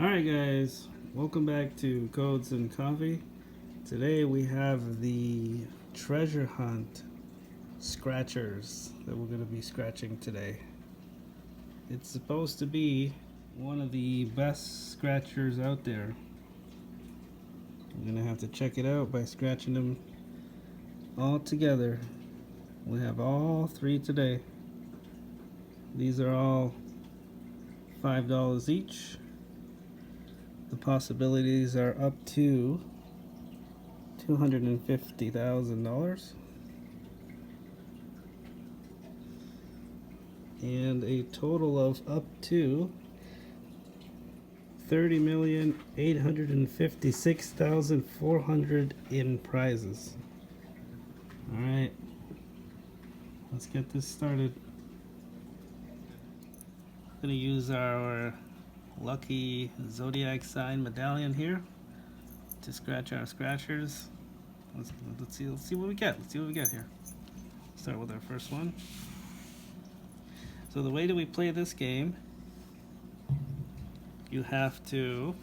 Alright guys, welcome back to Codes and Coffee. Today we have the treasure hunt scratchers that we're going to be scratching today. It's supposed to be one of the best scratchers out there. We're going to have to check it out by scratching them all together. We have all three today. These are all $5 each. The possibilities are up to $250,000 and a total of up to 30,856,400 in prizes. All right, let's get this started. I'm gonna use our lucky zodiac sign medallion here to scratch our scratchers. Let's see what we get. Let's see what we get here. Start with our first one. So the way that we play this game, you have to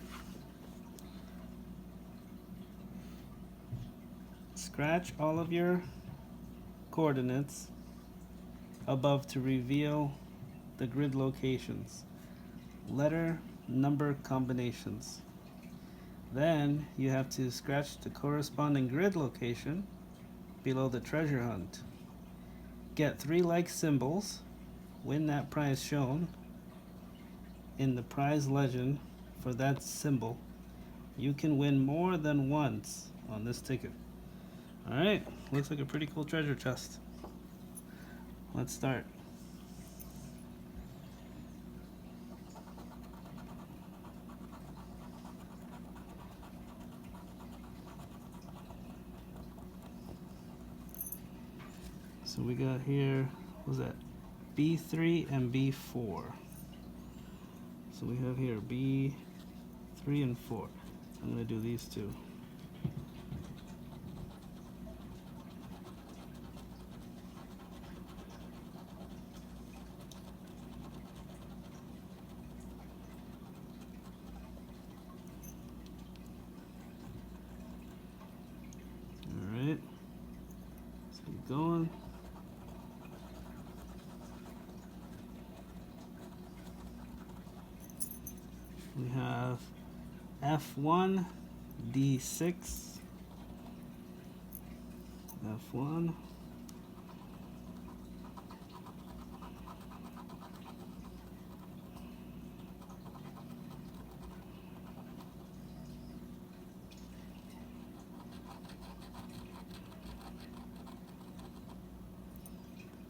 scratch all of your coordinates above to reveal the grid locations, letter number combinations. Then you have to scratch the corresponding grid location below the treasure hunt. Get 3 like symbols, win that prize shown in the prize legend for that symbol. You can win more than once on this ticket. Alright, looks like a pretty cool treasure chest. Let's start. So we got here, what was that? B3 and B4. So we have here B3 and 4. I'm going to do these two. Alright, let's keep going. We have F1, D6, F1,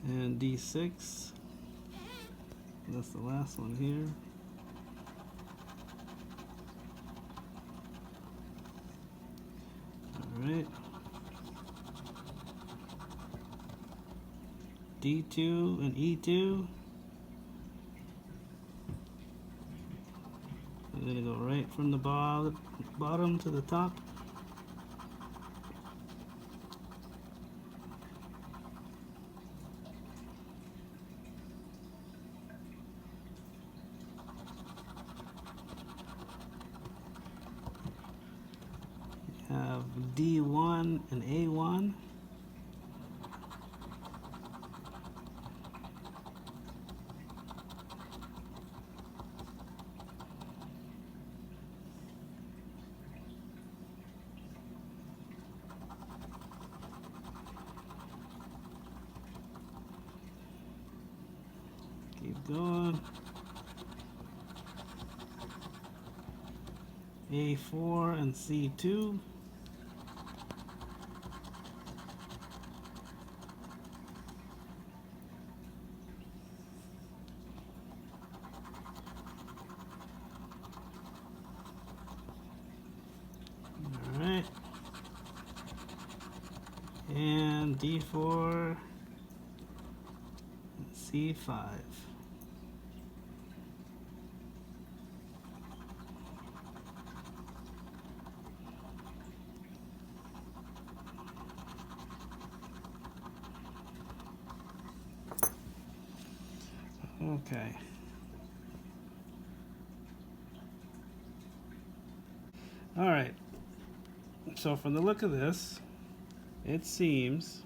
and D6. That's the last one here. Alright. D2 and E2. We're going to go right from the bottom to the top. We have D1 and A1. Keep going. A4 and C2. Alright. And D4 and C5. Okay. All right. So from the look of this, it seems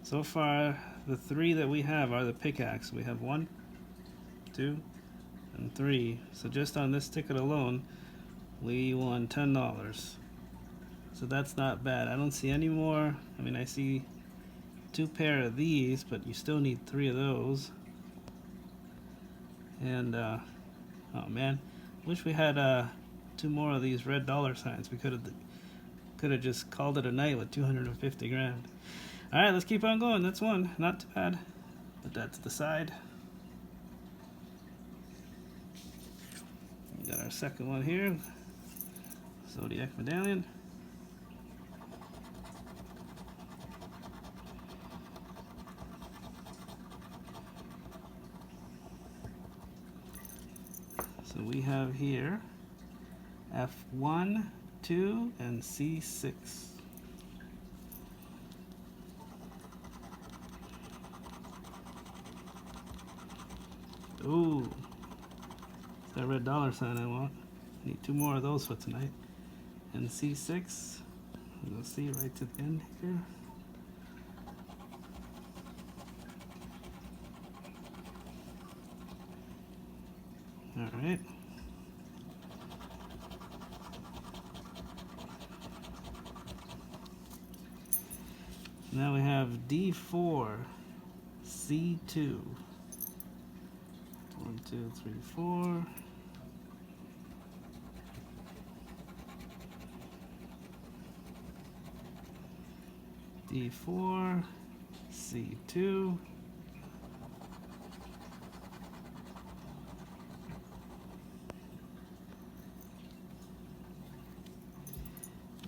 so far the three that we have are the pickaxe. We have 1, 2, and 3. So just on this ticket alone, we won $10. So that's not bad. I don't see any more. I mean, I see 2 pair of these, but you still need 3 of those. And oh man, wish we had 2 more of these red dollar signs. We could have just called it a night with 250 grand. All right, let's keep on going. That's one, not too bad. Put that to the side. We got our second one here, Zodiac Medallion. So we have here F1, 2, and C6. Ooh, it's that red dollar sign I want. Need 2 more of those for tonight. And C6, we'll see right to the end here. All right. Now we have D4, C2. 1, 2, 3, 4. D4, C2.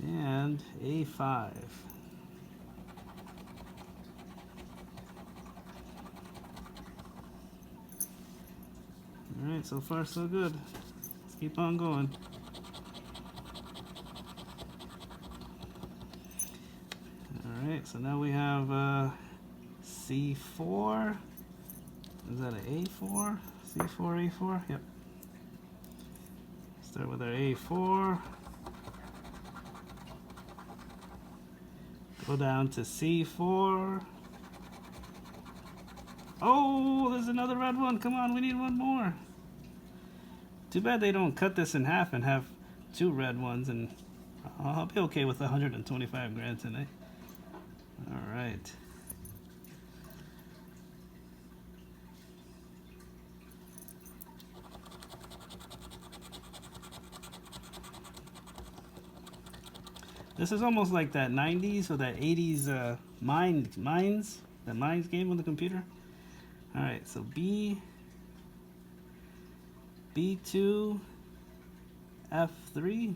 And A5. Alright, so far so good. Let's keep on going. Alright, so now we have C4. Is that an A4? C4, A4? Yep. Start with our A4. Go down to C4. Oh, there's another red one. Come on, we need one more. Too bad they don't cut this in half and have 2 red ones, and I'll be okay with 125 grand tonight. All right. This is almost like that 90s or that 80s Mines, that Mines game on the computer. All right, so B2, F3.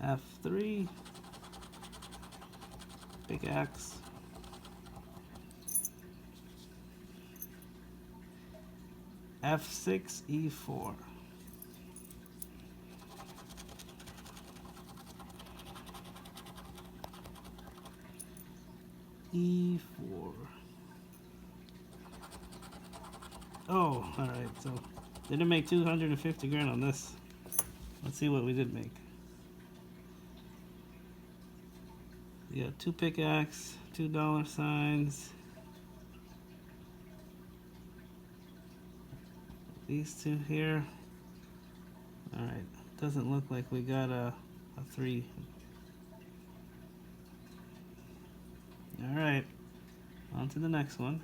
F3, pickaxe. F6, E4. E4. Oh, alright, so didn't make 250 grand on this. Let's see what we did make. We got 2 pickaxe, 2 dollar signs. These 2 here. Alright, doesn't look like we got a 3. Alright, on to the next one.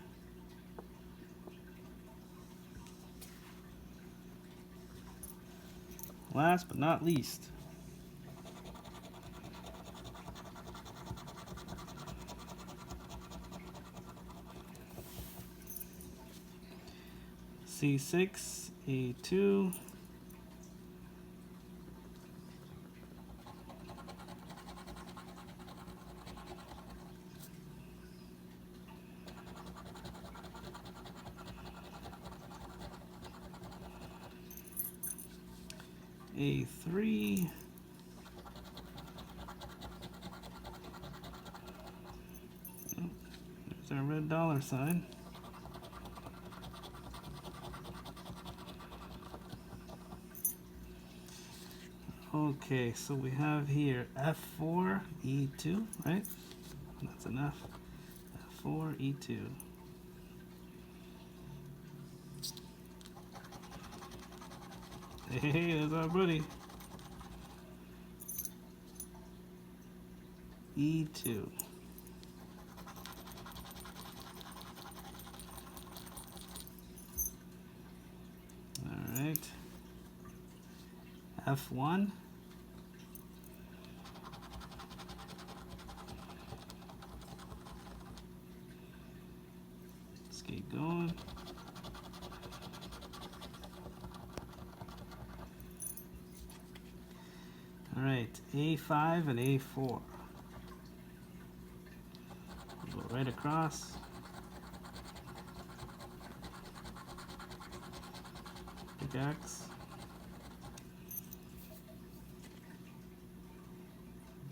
Last but not least, C6, A2. A3. Oh, there's our red dollar sign. Okay, so we have here F4, E2, right? That's enough. F4, E2. Hey, there's our buddy. E2. All right. F1. Let's keep going. All right, A5 and A4. Go right across. Pickaxe.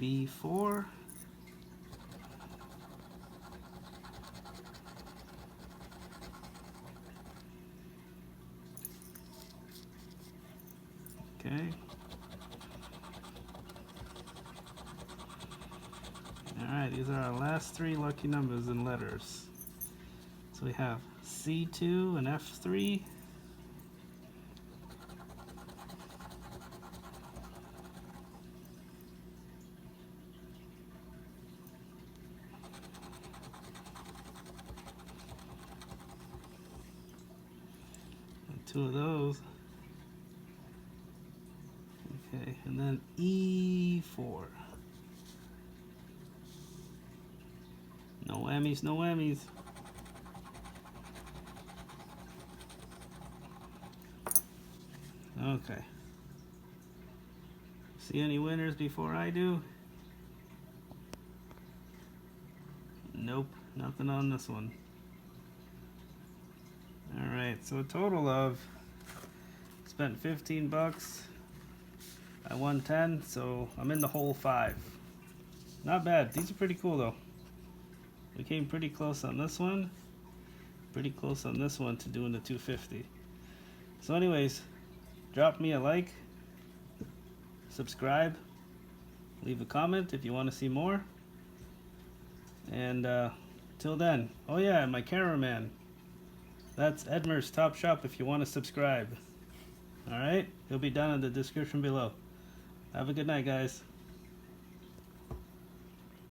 B4. Okay. Alright, these are our last three lucky numbers in letters. So we have C2 and F3. And two of those. Okay, and then E4. No whammies, no whammies. Okay. See any winners before I do? Nope, nothing on this one. Alright, so a total of spent 15 bucks. I won 10, so I'm in the hole 5. Not bad. These are pretty cool though. We came pretty close on this one. Pretty close on this one to doing the 250. So anyways, drop me a like, subscribe, leave a comment if you want to see more. And till then, oh yeah, my cameraman. That's Edmer's Top Shop if you want to subscribe. Alright, he'll be down in the description below. Have a good night, guys.